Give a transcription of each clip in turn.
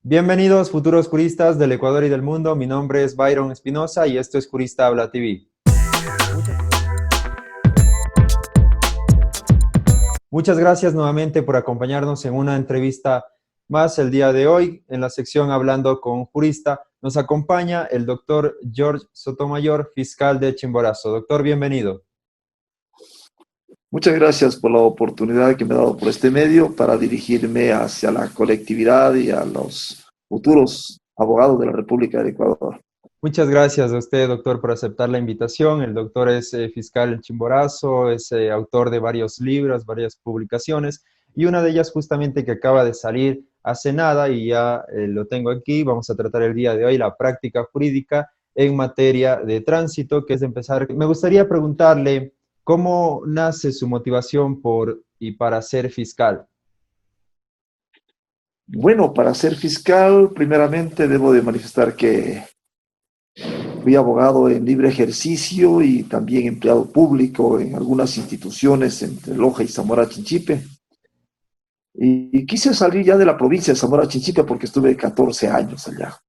Bienvenidos futuros juristas del Ecuador y del mundo. Mi nombre es Byron Espinosa y esto es Jurista Habla TV. Muchas gracias nuevamente por acompañarnos en una entrevista más el día de hoy. En la sección Hablando con Jurista nos acompaña el doctor George Sotomayor, fiscal de Chimborazo. Doctor, bienvenido. Muchas gracias por la oportunidad que me ha dado por este medio para dirigirme hacia la colectividad y a los futuros abogados de la República del Ecuador. Muchas gracias a usted, doctor, por aceptar la invitación. El doctor es fiscal en Chimborazo, es autor de varios libros, varias publicaciones, y una de ellas justamente que acaba de salir hace nada, y ya lo tengo aquí. Vamos a tratar el día de hoy la práctica jurídica en materia de tránsito, que es de empezar. Me gustaría preguntarle, ¿cómo nace su motivación por y para ser fiscal? Bueno, para ser fiscal, primeramente debo de manifestar que fui abogado en libre ejercicio y también empleado público en algunas instituciones entre Loja y Zamora Chinchipe. Y quise salir ya de la provincia de Zamora Chinchipe porque estuve 14 años allá.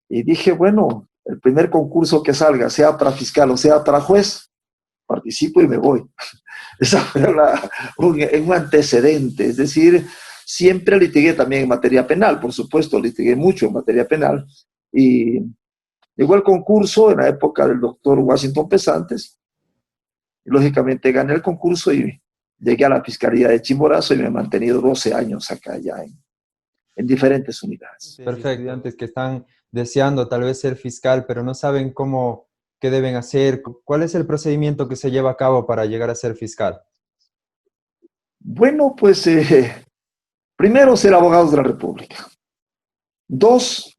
Y dije, bueno, el primer concurso que salga, sea para fiscal o sea para juez, participo y me voy. Esa fue un antecedente, es decir, siempre litigué también en materia penal, por supuesto, litigué mucho en materia penal, y llegó el concurso en la época del doctor Washington Pesantes, y lógicamente gané el concurso y llegué a la Fiscalía de Chimborazo y me he mantenido 12 años acá ya en diferentes unidades. Perfecto. Estudiantes que están deseando tal vez ser fiscal, pero no saben qué deben hacer. ¿Cuál es el procedimiento que se lleva a cabo para llegar a ser fiscal? Bueno, pues primero ser abogados de la República. Dos,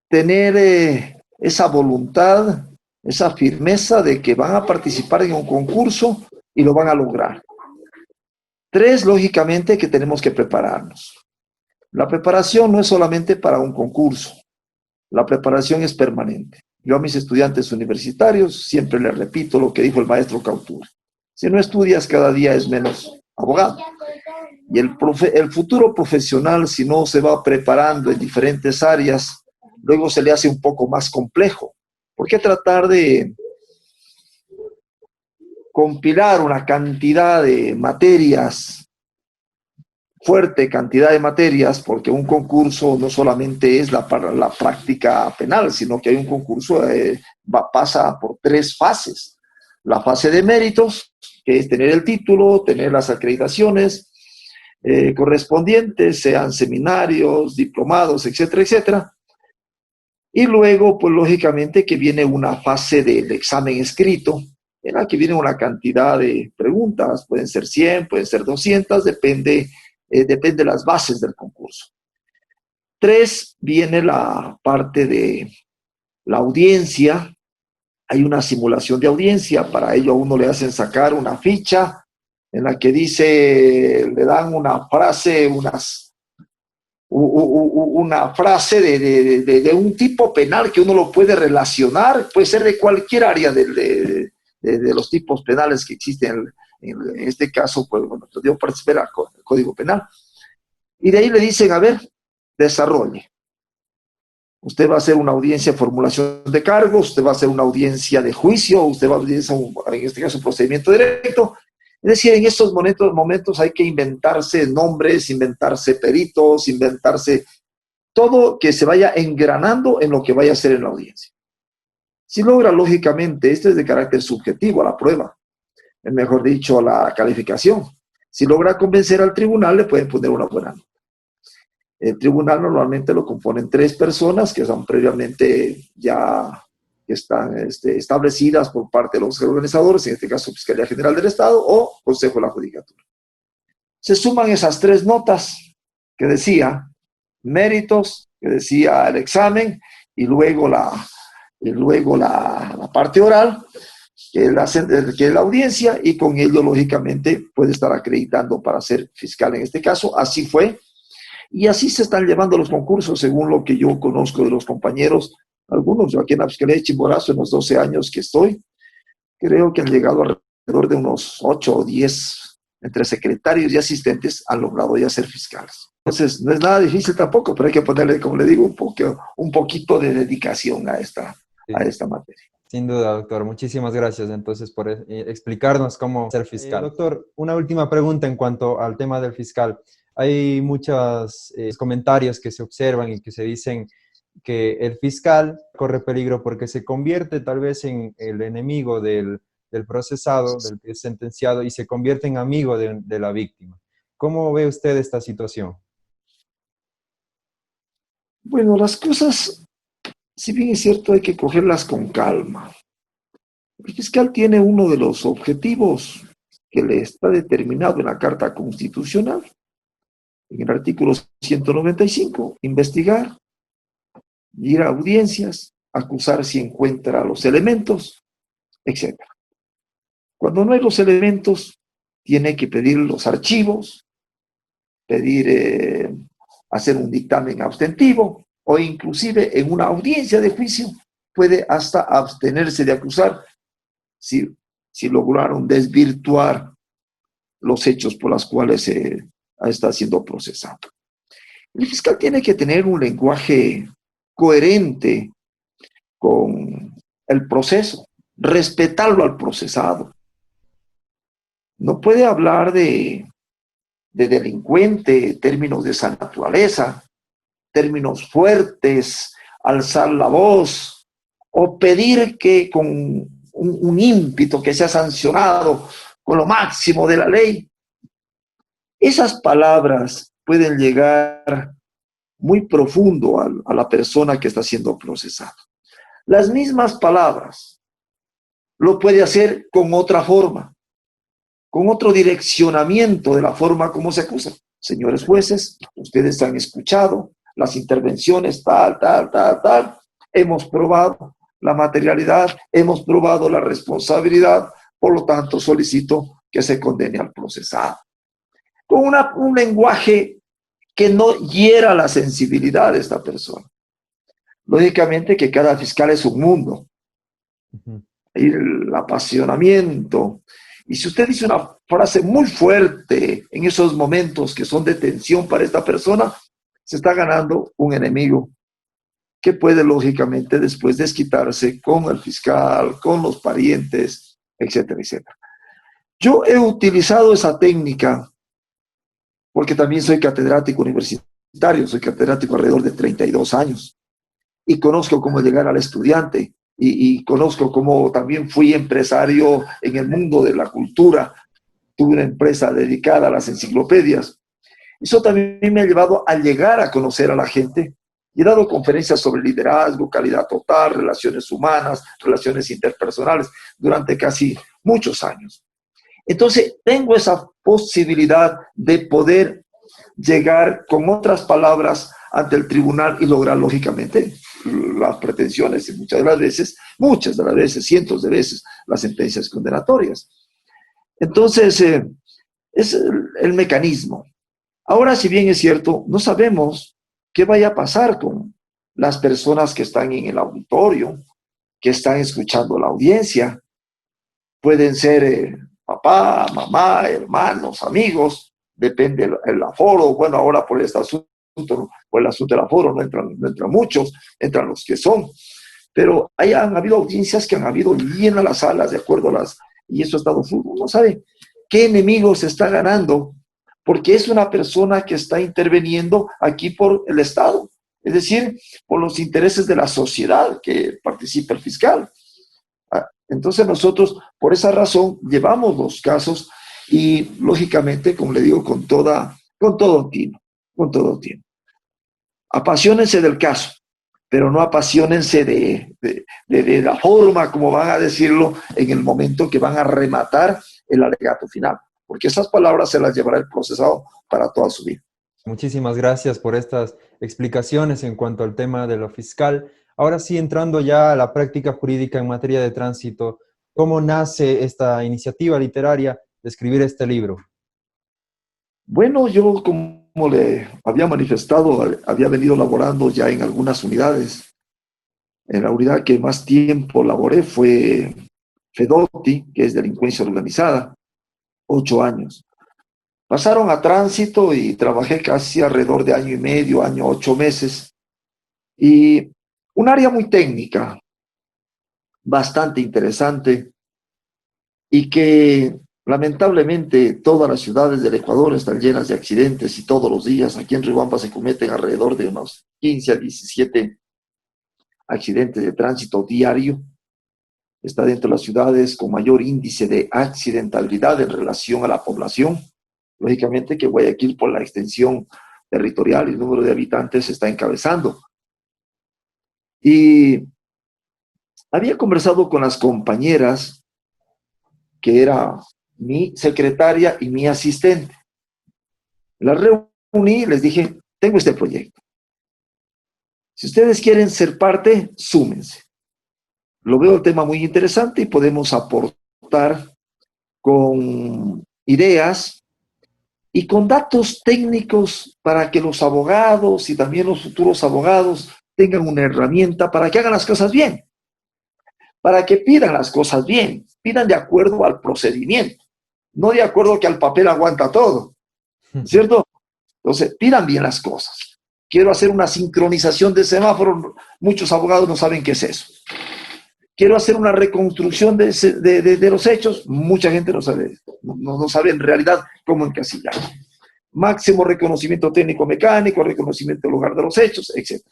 tener esa voluntad, esa firmeza de que van a participar en un concurso y lo van a lograr. Tres, lógicamente, que tenemos que prepararnos. La preparación no es solamente para un concurso, la preparación es permanente. Yo a mis estudiantes universitarios siempre les repito lo que dijo el maestro Cautura: si no estudias, cada día es menos abogado. Y el futuro profesional, si no se va preparando en diferentes áreas, luego se le hace un poco más complejo. ¿Por qué tratar de compilar una cantidad de materias, fuerte cantidad de materias? Porque un concurso no solamente es la práctica penal, sino que hay un concurso, pasa por tres fases. La fase de méritos, que es tener el título, tener las acreditaciones correspondientes, sean seminarios, diplomados, etcétera, etcétera. Y luego, pues lógicamente que viene una fase del examen escrito, en la que viene una cantidad de preguntas, pueden ser 100, pueden ser 200, depende de las bases del concurso. Tres, viene la parte de la audiencia. Hay una simulación de audiencia, para ello a uno le hacen sacar una ficha en la que dice, le dan una frase, una frase de un tipo penal que uno lo puede relacionar, puede ser de cualquier área de los tipos penales que existen. En este caso, pues bueno, yo participé al Código Penal. Y de ahí le dicen, a ver, desarrolle. Usted va a hacer una audiencia de formulación de cargos, usted va a hacer una audiencia de juicio, usted va a hacer, en este caso, un procedimiento directo. Es decir, en estos momentos hay que inventarse nombres, inventarse peritos, inventarse todo que se vaya engranando en lo que vaya a hacer en la audiencia. Si logra, lógicamente, esto es de carácter subjetivo, la prueba, mejor dicho, la calificación. Si logra convencer al tribunal, le pueden poner una buena nota. El tribunal normalmente lo componen 3 personas que son previamente ya están establecidas por parte de los organizadores, en este caso Fiscalía General del Estado o Consejo de la Judicatura. Se suman esas 3 notas que decía méritos, que decía el examen, y luego la parte oral, que es la audiencia, y con ello, lógicamente, puede estar acreditando para ser fiscal en este caso. Así fue. Y así se están llevando los concursos, según lo que yo conozco de los compañeros. Algunos, yo aquí en la Fiscalía de Chimborazo, en los 12 años que estoy, creo que han llegado alrededor de unos 8 o 10 entre secretarios y asistentes han logrado ya ser fiscales. Entonces, no es nada difícil tampoco, pero hay que ponerle, como le digo, un poquito de dedicación a Sí. esta materia. Sin duda, doctor. Muchísimas gracias entonces por explicarnos cómo ser fiscal. Doctor, una última pregunta en cuanto al tema del fiscal. Hay muchos comentarios que se observan y que se dicen que el fiscal corre peligro porque se convierte tal vez en el enemigo del procesado, del que es sentenciado, y se convierte en amigo de la víctima. ¿Cómo ve usted esta situación? Bueno, las cosas, si bien es cierto, hay que cogerlas con calma. El fiscal tiene uno de los objetivos que le está determinado en la Carta Constitucional, en el artículo 195, investigar, ir a audiencias, acusar si encuentra los elementos, etc. Cuando no hay los elementos, tiene que pedir los archivos, pedir hacer un dictamen abstentivo o inclusive en una audiencia de juicio puede hasta abstenerse de acusar si lograron desvirtuar los hechos por los cuales está siendo procesado. El fiscal tiene que tener un lenguaje coherente con el proceso, respetarlo al procesado. No puede hablar de delincuente, términos de esa naturaleza, términos fuertes, alzar la voz o pedir que con un ímpeto que sea sancionado con lo máximo de la ley. Esas palabras pueden llegar muy profundo a la persona que está siendo procesada. Las mismas palabras lo puede hacer con otra forma, con otro direccionamiento de la forma como se acusa. Señores jueces, ustedes han escuchado las intervenciones tal. Hemos probado la materialidad, hemos probado la responsabilidad, por lo tanto solicito que se condene al procesado. Con un lenguaje que no hiera la sensibilidad de esta persona. Lógicamente que cada fiscal es un mundo. El apasionamiento. Y si usted dice una frase muy fuerte en esos momentos que son de tensión para esta persona, se está ganando un enemigo que puede lógicamente después desquitarse con el fiscal, con los parientes, etcétera, etcétera. Yo he utilizado esa técnica porque también soy catedrático universitario, soy catedrático alrededor de 32 años y conozco cómo llegar al estudiante y conozco cómo también fui empresario en el mundo de la cultura, tuve una empresa dedicada a las enciclopedias. Eso también me ha llevado a llegar a conocer a la gente y he dado conferencias sobre liderazgo, calidad total, relaciones humanas, relaciones interpersonales durante casi muchos años. Entonces, tengo esa posibilidad de poder llegar con otras palabras ante el tribunal y lograr, lógicamente, las pretensiones y muchas de las veces, cientos de veces, las sentencias condenatorias. Entonces, es el mecanismo. Ahora, si bien es cierto, no sabemos qué vaya a pasar con las personas que están en el auditorio, que están escuchando la audiencia. Pueden ser papá, mamá, hermanos, amigos, depende del aforo. Bueno, ahora por este asunto, por el asunto del aforo, no entran muchos, entran los que son. Pero han habido audiencias que han habido llenas las salas de acuerdo a y eso ha estado full. Uno sabe qué enemigo se está ganando, porque es una persona que está interviniendo aquí por el Estado, es decir, por los intereses de la sociedad que participa el fiscal. Entonces nosotros, por esa razón, llevamos los casos y, lógicamente, como le digo, con todo tino. Apasionense del caso, pero no apasionense de la forma como van a decirlo en el momento que van a rematar el alegato final, porque esas palabras se las llevará el procesado para toda su vida. Muchísimas gracias por estas explicaciones en cuanto al tema de lo fiscal. Ahora sí, entrando ya a la práctica jurídica en materia de tránsito, ¿cómo nace esta iniciativa literaria de escribir este libro? Bueno, yo como le había manifestado, había venido laborando ya en algunas unidades. En la unidad que más tiempo laboré fue FEDOTI, que es delincuencia organizada, 8 años. Pasaron a tránsito y trabajé casi alrededor de año y medio, año 8 meses. Y un área muy técnica, bastante interesante y que lamentablemente todas las ciudades del Ecuador están llenas de accidentes y todos los días aquí en Riobamba se cometen alrededor de unos 15 a 17 accidentes de tránsito diario. Está dentro de las ciudades con mayor índice de accidentalidad en relación a la población. Lógicamente que Guayaquil, por la extensión territorial y el número de habitantes, está encabezando. Y había conversado con las compañeras, que era mi secretaria y mi asistente. Las reuní y les dije, tengo este proyecto. Si ustedes quieren ser parte, súmense. Lo veo el tema muy interesante y podemos aportar con ideas y con datos técnicos para que los abogados y también los futuros abogados tengan una herramienta para que hagan las cosas bien, para que pidan las cosas bien, pidan de acuerdo al procedimiento, no de acuerdo a que al papel aguanta todo, ¿cierto? Entonces, pidan bien las cosas. Quiero hacer una sincronización de semáforos, muchos abogados no saben qué es eso. Quiero hacer una reconstrucción de los hechos, mucha gente no sabe, no sabe en realidad cómo encasillar. Máximo reconocimiento técnico-mecánico, reconocimiento del lugar de los hechos, etc.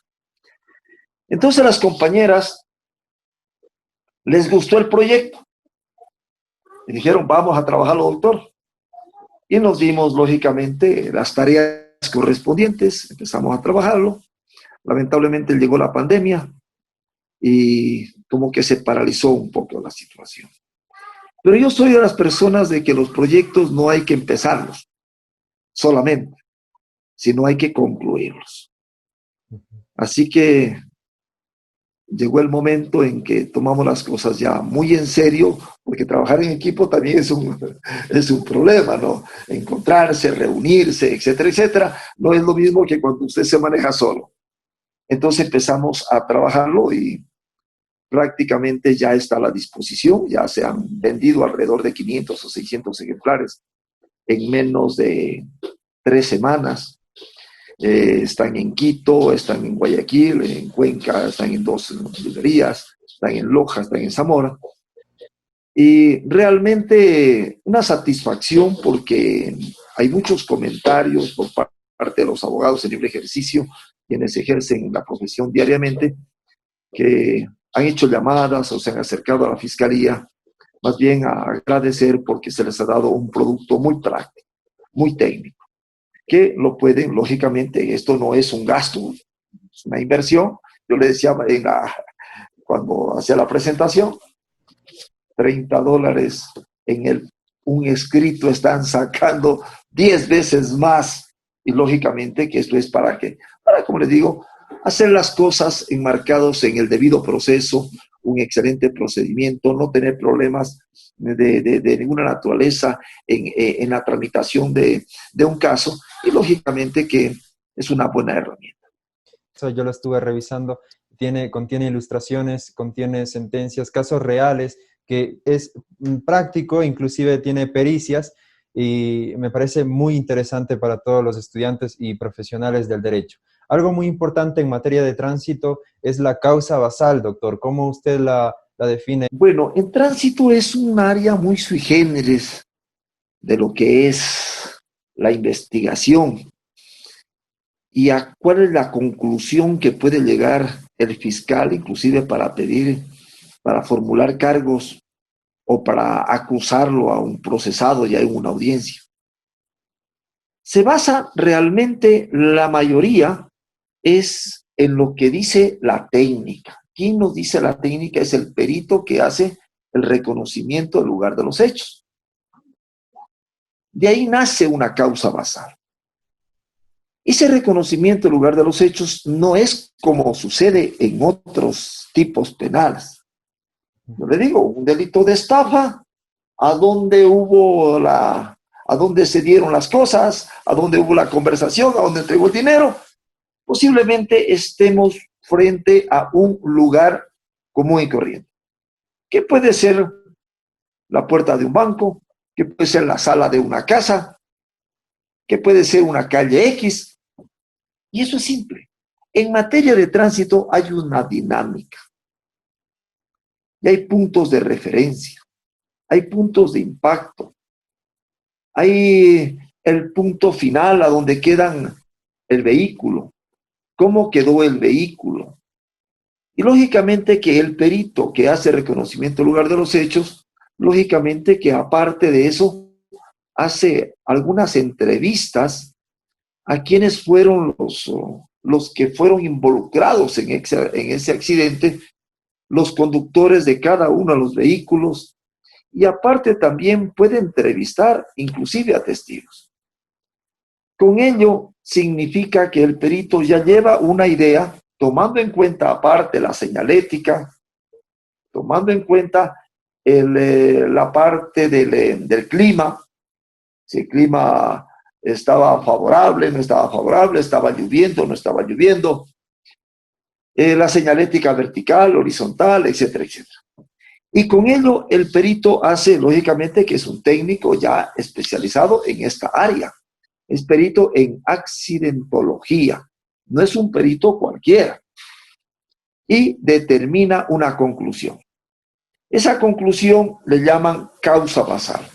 Entonces las compañeras les gustó el proyecto y dijeron, vamos a trabajarlo, doctor. Y nos dimos, lógicamente, las tareas correspondientes, empezamos a trabajarlo. Lamentablemente llegó la pandemia y como que se paralizó un poco la situación. Pero yo soy de las personas de que los proyectos no hay que empezarlos solamente, sino hay que concluirlos. Así que llegó el momento en que tomamos las cosas ya muy en serio, porque trabajar en equipo también es un problema, ¿no? Encontrarse, reunirse, etcétera, etcétera, no es lo mismo que cuando usted se maneja solo. Entonces empezamos a trabajarlo y prácticamente ya está a la disposición, ya se han vendido alrededor de 500 o 600 ejemplares en menos de 3 semanas. Están en Quito, están en Guayaquil, en Cuenca, están en 2 librerías, están en Loja, están en Zamora. Y realmente una satisfacción porque hay muchos comentarios por parte de los abogados en libre ejercicio, quienes ejercen la profesión diariamente, que han hecho llamadas o se han acercado a la fiscalía, más bien a agradecer porque se les ha dado un producto muy práctico, muy técnico, que lo pueden, lógicamente, esto no es un gasto, es una inversión. Yo le decía cuando hacía la presentación, $30 en un escrito están sacando 10 veces más. Y lógicamente que esto es para, como les digo, hacer las cosas enmarcados en el debido proceso, un excelente procedimiento, no tener problemas de ninguna naturaleza en la tramitación de un caso, y lógicamente que es una buena herramienta. Eso yo lo estuve revisando, contiene ilustraciones, contiene sentencias, casos reales, que es práctico, inclusive tiene pericias, y me parece muy interesante para todos los estudiantes y profesionales del derecho. Algo muy importante en materia de tránsito es la causa basal, doctor. ¿Cómo usted la define? Bueno, en tránsito es un área muy sui generis de lo que es la investigación y a cuál es la conclusión que puede llegar el fiscal, inclusive para formular cargos o para acusarlo a un procesado ya en una audiencia. Se basa realmente, la mayoría es en lo que dice la técnica. ¿Quién nos dice la técnica? Es el perito que hace el reconocimiento del lugar de los hechos. De ahí nace una causa basal. Ese reconocimiento del lugar de los hechos no es como sucede en otros tipos penales. Yo le digo, un delito de estafa, ¿a dónde a dónde se dieron las cosas? ¿A dónde hubo la conversación? ¿A dónde entregó el dinero? Posiblemente estemos frente a un lugar común y corriente. ¿Qué puede ser la puerta de un banco? ¿Qué puede ser la sala de una casa? que puede ser una calle X, y eso es simple. En materia de tránsito hay una dinámica, y hay puntos de referencia, hay puntos de impacto, hay el punto final a donde quedan el vehículo, cómo quedó el vehículo. Y lógicamente que el perito que hace reconocimiento del lugar de los hechos, lógicamente que aparte de eso, hace algunas entrevistas a quienes fueron los que fueron involucrados en ese accidente, los conductores de cada uno de los vehículos, y aparte también puede entrevistar inclusive a testigos. Con ello significa que el perito ya lleva una idea, tomando en cuenta aparte la señalética, tomando en cuenta la parte del clima, si el clima estaba favorable, no estaba favorable, estaba lloviendo, no estaba lloviendo, la señalética vertical, horizontal, etcétera, etcétera. Y con ello el perito hace, lógicamente, que es un técnico ya especializado en esta área. Es perito en accidentología, no es un perito cualquiera. Y determina una conclusión. Esa conclusión le llaman causa basal,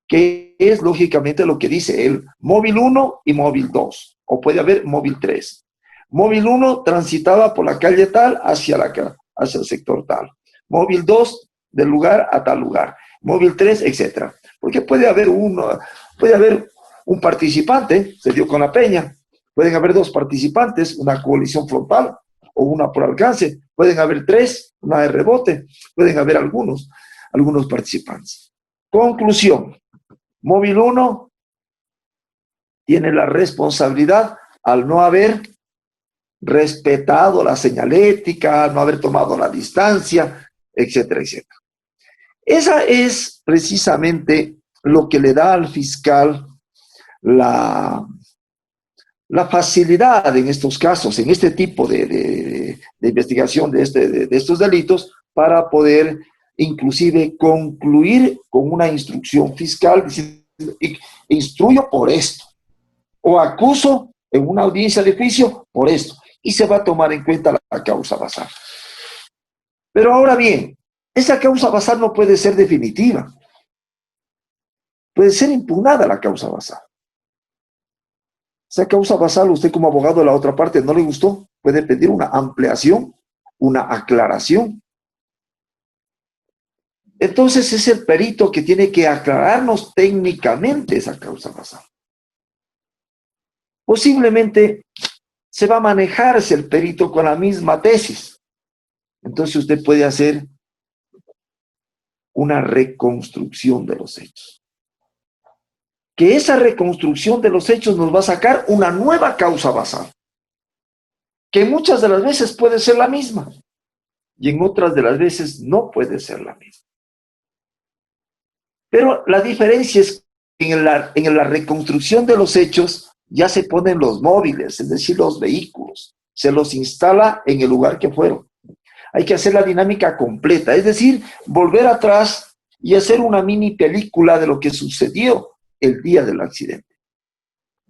que es lógicamente lo que dice él, móvil 1 y móvil 2, o puede haber móvil 3. Móvil 1 transitaba por la calle tal hacia el sector tal. Móvil 2 del lugar a tal lugar. Móvil 3, etcétera. Porque puede haber un participante, se dio con la peña, pueden haber dos participantes, una colisión frontal o una por alcance, pueden haber tres, una de rebote, pueden haber algunos participantes. Conclusión, móvil 1 tiene la responsabilidad al no haber respetado la señalética, no haber tomado la distancia, etcétera, etcétera. Esa es precisamente lo que le da al fiscal la facilidad en estos casos, en este tipo de investigación de estos delitos, para poder inclusive concluir con una instrucción fiscal, diciendo, instruyo por esto, o acuso en una audiencia de juicio por esto, y se va a tomar en cuenta la causa basal. Pero ahora bien, esa causa basal no puede ser definitiva. Puede ser impugnada la causa basal. Esa causa basal, usted como abogado de la otra parte no le gustó, puede pedir una ampliación, una aclaración. Entonces es el perito que tiene que aclararnos técnicamente esa causa basal. Posiblemente se va a manejarse el perito con la misma tesis. Entonces usted puede hacer una reconstrucción de los hechos. Que esa reconstrucción de los hechos nos va a sacar una nueva causa basal, que muchas de las veces puede ser la misma y en otras de las veces no puede ser la misma. Pero la diferencia es que en la reconstrucción de los hechos ya se ponen los móviles, es decir, los vehículos, se los instala en el lugar que fueron. Hay que hacer la dinámica completa, es decir, volver atrás y hacer una mini película de lo que sucedió el día del accidente,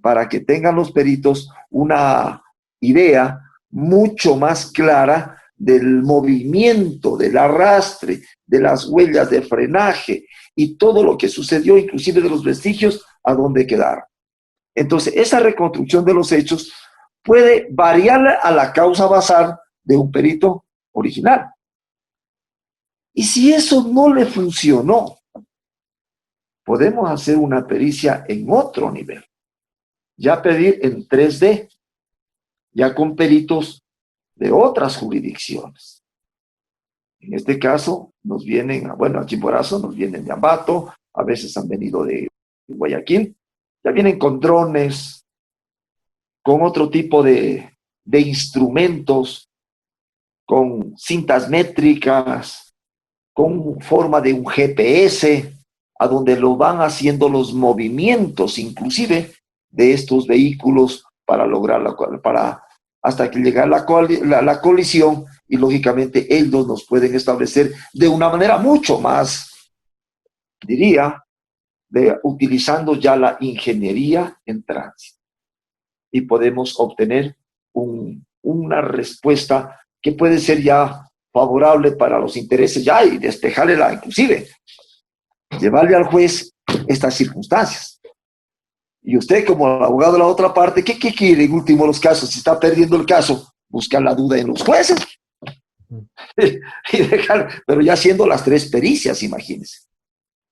para que tengan los peritos una idea mucho más clara del movimiento, del arrastre, de las huellas de frenaje y todo lo que sucedió, inclusive de los vestigios, a dónde quedaron. Entonces, esa reconstrucción de los hechos puede variar a la causa basal de un perito original. Y si eso no le funcionó, podemos hacer una pericia en otro nivel. Ya pedir en 3D, ya con peritos de otras jurisdicciones. En este caso, nos vienen, bueno, a Chimborazo nos vienen de Ambato, a veces han venido de Guayaquil, ya vienen con drones, con otro tipo de instrumentos, con cintas métricas, con forma de un GPS, a donde lo van haciendo los movimientos, inclusive, de estos vehículos para lograr hasta que llega la colisión, y lógicamente ellos nos pueden establecer de una manera mucho más, diría, utilizando ya la ingeniería en tránsito. Y podemos obtener una respuesta que puede ser ya favorable para los intereses ya y despejarle inclusive, llevarle al juez estas circunstancias. Y usted, como abogado de la otra parte, ¿qué quiere en último de los casos? Si está perdiendo el caso, buscar la duda en los jueces. Y dejar, pero ya haciendo las tres pericias, imagínense.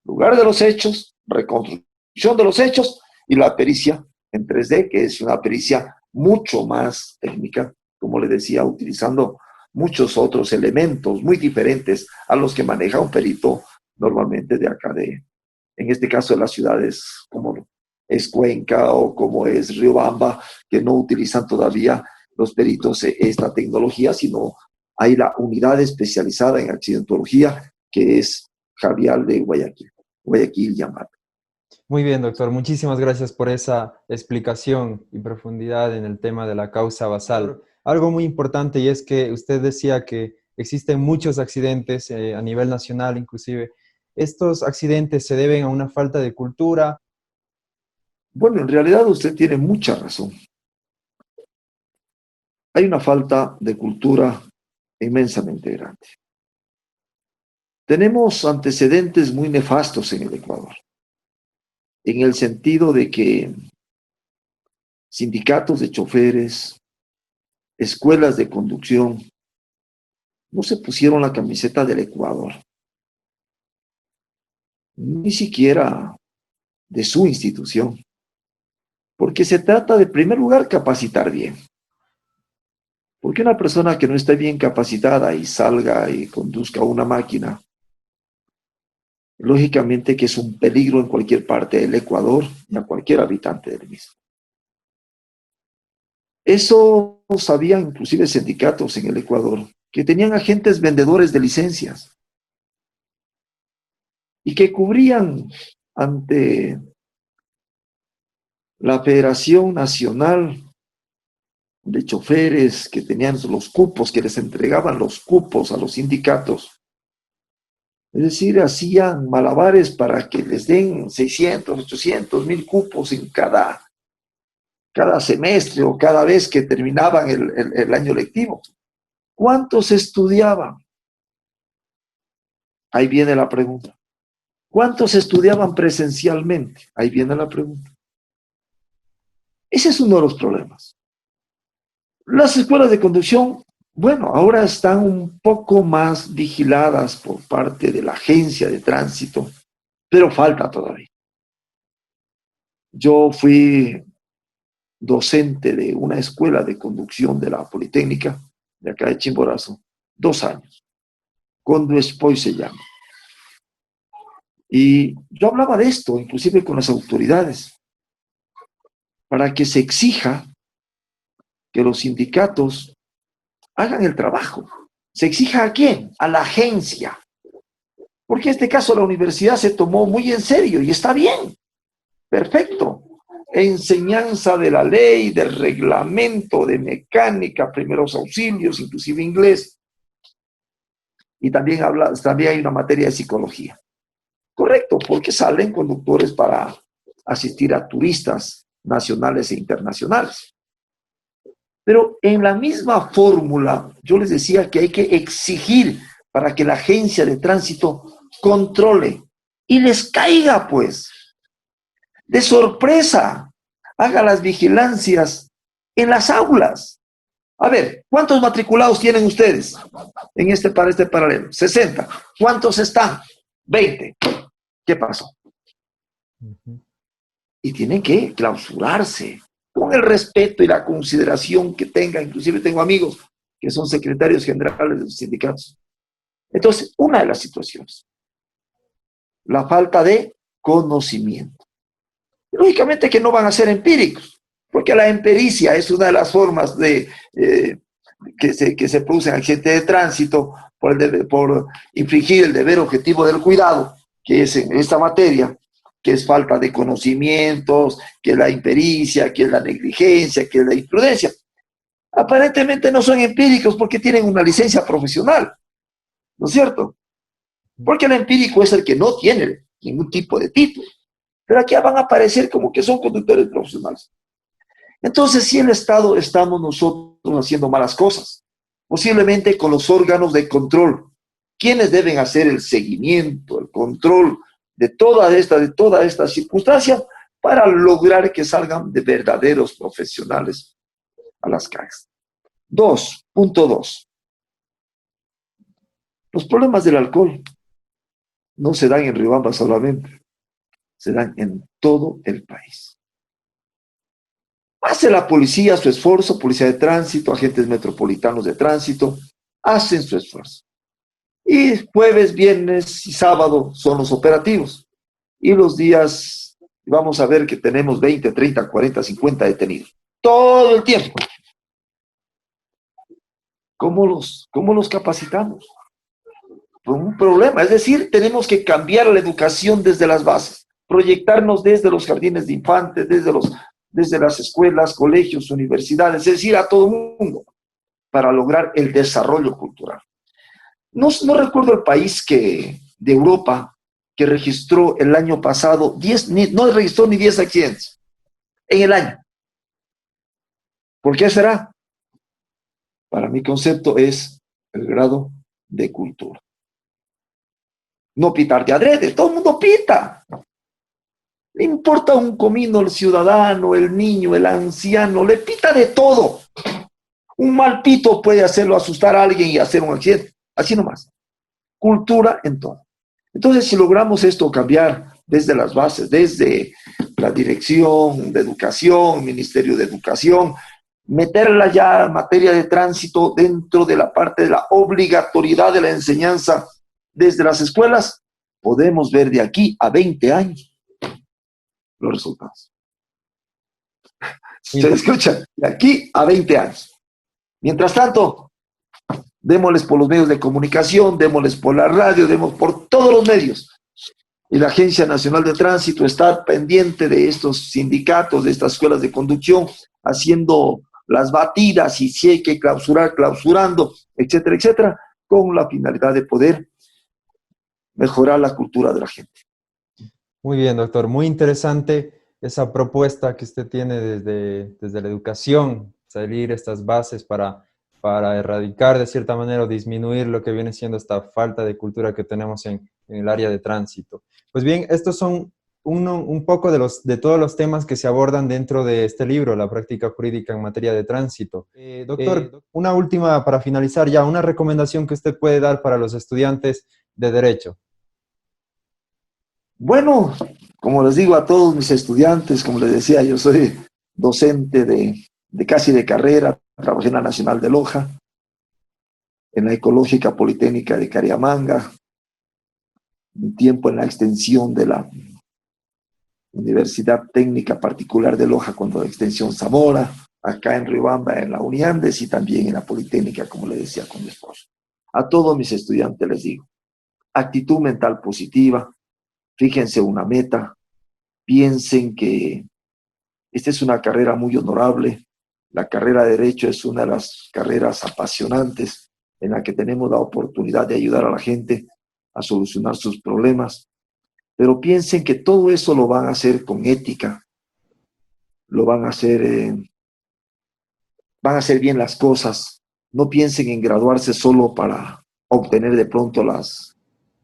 Lugar de los hechos, reconstrucción de los hechos y la pericia en 3D, que es una pericia mucho más técnica, como le decía, utilizando muchos otros elementos muy diferentes a los que maneja un perito normalmente de acá, en este caso de las ciudades como es Cuenca o como es Riobamba, que no utilizan todavía los peritos esta tecnología, sino hay la unidad especializada en accidentología, que es Javier de Guayaquil llamada. Muy bien, doctor. Muchísimas gracias por esa explicación y profundidad en el tema de la causa basal. Algo muy importante, y es que usted decía que existen muchos accidentes a nivel nacional inclusive. ¿Estos accidentes se deben a una falta de cultura? Bueno, en realidad usted tiene mucha razón. Hay una falta de cultura inmensamente grande. Tenemos antecedentes muy nefastos en el Ecuador, en el sentido de que sindicatos de choferes, escuelas de conducción, no se pusieron la camiseta del Ecuador, ni siquiera de su institución, porque se trata de, en primer lugar, capacitar bien. Porque una persona que no esté bien capacitada y salga y conduzca una máquina, lógicamente que es un peligro en cualquier parte del Ecuador y a cualquier habitante del mismo. Eso sabían inclusive sindicatos en el Ecuador, que tenían agentes vendedores de licencias y que cubrían ante la Federación Nacional de Choferes, que tenían los cupos, que les entregaban los cupos a los sindicatos. Es decir, hacían malabares para que les den 600, 800, 1000 cupos en cada semestre o cada vez que terminaban el año lectivo. ¿Cuántos estudiaban? Ahí viene la pregunta. ¿Cuántos estudiaban presencialmente? Ahí viene la pregunta. Ese es uno de los problemas. Las escuelas de conducción, bueno, ahora están un poco más vigiladas por parte de la agencia de tránsito, pero falta todavía. Yo fui docente de una escuela de conducción de la Politécnica, de acá de Chimborazo, 2 años. Conduespoy se llama. Y yo hablaba de esto, inclusive con las autoridades, para que se exija que los sindicatos hagan el trabajo. ¿Se exija a quién? A la agencia. Porque en este caso la universidad se tomó muy en serio y está bien. Perfecto. Enseñanza de la ley, del reglamento, de mecánica, primeros auxilios, inclusive inglés. Y también hay una materia de psicología. Correcto, porque salen conductores para asistir a turistas nacionales e internacionales. Pero en la misma fórmula, yo les decía que hay que exigir para que la agencia de tránsito controle y les caiga, pues, de sorpresa, haga las vigilancias en las aulas. A ver, ¿cuántos matriculados tienen ustedes para este paralelo? 60. ¿Cuántos están? 20. ¿Qué pasó? Y tienen que clausurarse con el respeto y la consideración que tenga. Inclusive tengo amigos que son secretarios generales de los sindicatos. Entonces, una de las situaciones, la falta de conocimiento. Lógicamente que no van a ser empíricos, porque la empiricia es una de las formas de que se produce en accidentes de tránsito por infringir el deber objetivo del cuidado, que es en esta materia, que es falta de conocimientos, que es la impericia, que es la negligencia, que es la imprudencia. Aparentemente no son empíricos porque tienen una licencia profesional, ¿no es cierto? Porque el empírico es el que no tiene ningún tipo de título. pero aquí van a aparecer como que son conductores profesionales. Entonces, si el Estado estamos nosotros haciendo malas cosas, posiblemente con los órganos de control, quienes deben hacer el seguimiento, el control de toda esta circunstancia para lograr que salgan de verdaderos profesionales a las calles. 2.2. Los problemas del alcohol no se dan en Riobamba solamente, se dan en todo el país. Hace la policía su esfuerzo, policía de tránsito, agentes metropolitanos de tránsito, hacen su esfuerzo. Y jueves, viernes y sábado son los operativos. Y los días, vamos a ver que tenemos 20, 30, 40, 50 detenidos. Todo el tiempo. ¿Cómo los capacitamos? Un problema. Es decir, tenemos que cambiar la educación desde las bases, proyectarnos desde los jardines de infantes, desde las escuelas, colegios, universidades, es decir, a todo el mundo, para lograr el desarrollo cultural. No recuerdo el país de Europa que registró el año pasado no registró ni 10 accidentes en el año. ¿Por qué será? Para mi concepto es el grado de cultura. No pitar de adrede, todo el mundo pita. Le importa un comino el ciudadano, el niño, el anciano, le pita de todo. Un mal pito puede hacerlo asustar a alguien y hacer un accidente. Así nomás. Cultura en todo. Entonces, si logramos esto cambiar desde las bases, desde la Dirección de Educación, Ministerio de Educación, meterla ya en materia de tránsito dentro de la parte de la obligatoriedad de la enseñanza desde las escuelas, podemos ver de aquí a 20 años los resultados. ¿Se escucha? De aquí a 20 años. Mientras tanto, démosles por los medios de comunicación, démosles por la radio, démosles por todos los medios. Y la Agencia Nacional de Tránsito está pendiente de estos sindicatos, de estas escuelas de conducción, haciendo las batidas y si hay que clausurar, clausurando, etcétera, etcétera, con la finalidad de poder mejorar la cultura de la gente. Muy bien, doctor. Muy interesante esa propuesta que usted tiene desde la educación, salir estas bases para erradicar de cierta manera o disminuir lo que viene siendo esta falta de cultura que tenemos en el área de tránsito. Pues bien, estos son un poco de todos los temas que se abordan dentro de este libro, La práctica jurídica en materia de tránsito. Doctor, una última para finalizar ya, una recomendación que usted puede dar para los estudiantes de Derecho. Bueno, como les digo a todos mis estudiantes, como les decía, yo soy docente de casi de carrera, trabajé en la Nacional de Loja, en la Ecológica Politécnica de Cariamanga, un tiempo en la extensión de la Universidad Técnica Particular de Loja con la extensión Zamora, acá en Riobamba en la Uniandes y también en la Politécnica, como le decía con mi esposo. A todos mis estudiantes les digo, actitud mental positiva, fíjense una meta, piensen que esta es una carrera muy honorable, la carrera de Derecho es una de las carreras apasionantes en la que tenemos la oportunidad de ayudar a la gente a solucionar sus problemas, pero piensen que todo eso lo van a hacer con ética, lo van a hacer bien las cosas, no piensen en graduarse solo para obtener de pronto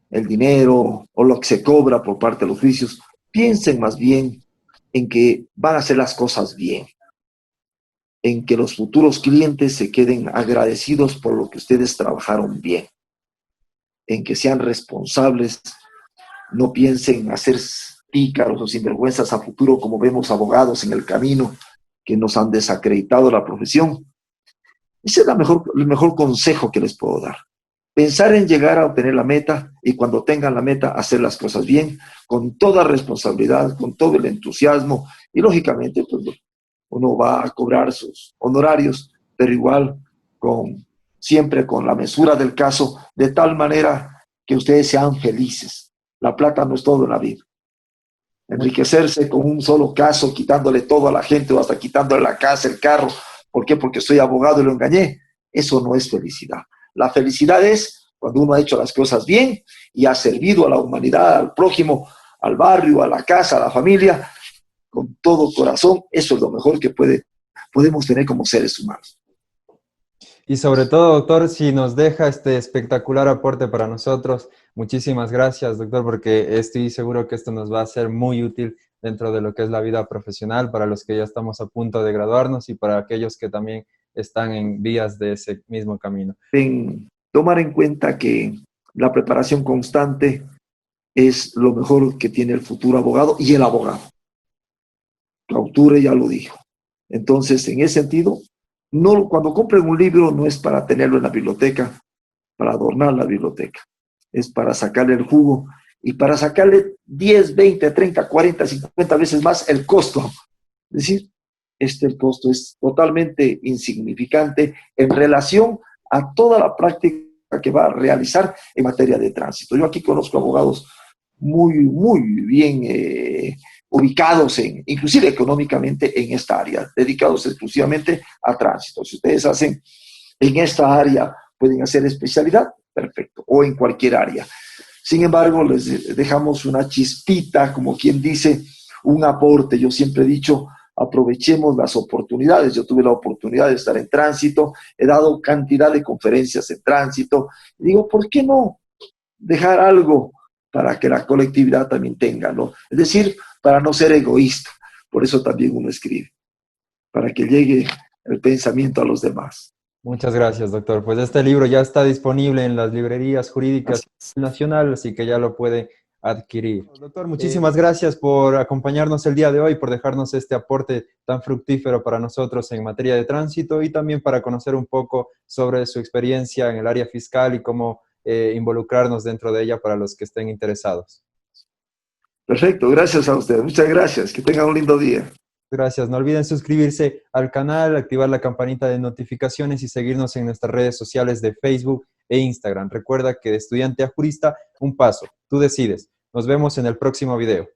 el dinero o lo que se cobra por parte de los juicios, piensen más bien en que van a hacer las cosas bien, en que los futuros clientes se queden agradecidos por lo que ustedes trabajaron bien, en que sean responsables, no piensen en hacer pícaros o sinvergüenzas a futuro como vemos abogados en el camino que nos han desacreditado la profesión. Ese es el mejor consejo que les puedo dar. Pensar en llegar a obtener la meta y cuando tengan la meta hacer las cosas bien, con toda responsabilidad, con todo el entusiasmo y lógicamente pues, uno va a cobrar sus honorarios, pero igual siempre con la mesura del caso, de tal manera que ustedes sean felices. La plata no es todo en la vida. Enriquecerse con un solo caso, quitándole todo a la gente o hasta quitándole la casa, el carro. ¿Por qué? Porque soy abogado y lo engañé. Eso no es felicidad. La felicidad es cuando uno ha hecho las cosas bien y ha servido a la humanidad, al prójimo, al barrio, a la casa, a la familia, con todo corazón. Eso es lo mejor que podemos tener como seres humanos. Y sobre todo, doctor, si nos deja este espectacular aporte para nosotros, muchísimas gracias, doctor, porque estoy seguro que esto nos va a ser muy útil dentro de lo que es la vida profesional, para los que ya estamos a punto de graduarnos y para aquellos que también están en vías de ese mismo camino. Tomar en cuenta que la preparación constante es lo mejor que tiene el futuro abogado y el abogado. Clauture ya lo dijo. Entonces, en ese sentido, no, cuando compren un libro no es para tenerlo en la biblioteca, para adornar la biblioteca, es para sacarle el jugo y para sacarle 10, 20, 30, 40, 50 veces más el costo. Es decir, el costo es totalmente insignificante en relación a toda la práctica que va a realizar en materia de tránsito. Yo aquí conozco abogados muy bien ubicados, inclusive económicamente, en esta área, dedicados exclusivamente a tránsito. Si ustedes hacen en esta área, pueden hacer especialidad, perfecto, o en cualquier área. Sin embargo, les dejamos una chispita, como quien dice, un aporte. Yo siempre he dicho, aprovechemos las oportunidades. Yo tuve la oportunidad de estar en tránsito, he dado cantidad de conferencias en tránsito. Y digo, ¿por qué no dejar algo para que la colectividad también tenga, ¿no? Es decir, para no ser egoísta. Por eso también uno escribe, para que llegue el pensamiento a los demás. Muchas gracias, doctor. Pues este libro ya está disponible en las librerías jurídicas nacionales, así que ya lo puede adquirir. Doctor, muchísimas gracias por acompañarnos el día de hoy, por dejarnos este aporte tan fructífero para nosotros en materia de tránsito y también para conocer un poco sobre su experiencia en el área fiscal y cómo involucrarnos dentro de ella para los que estén interesados. Perfecto, gracias a ustedes. Muchas gracias. Que tengan un lindo día. Gracias. No olviden suscribirse al canal, activar la campanita de notificaciones y seguirnos en nuestras redes sociales de Facebook e Instagram. Recuerda que de estudiante a jurista, un paso. Tú decides. Nos vemos en el próximo video.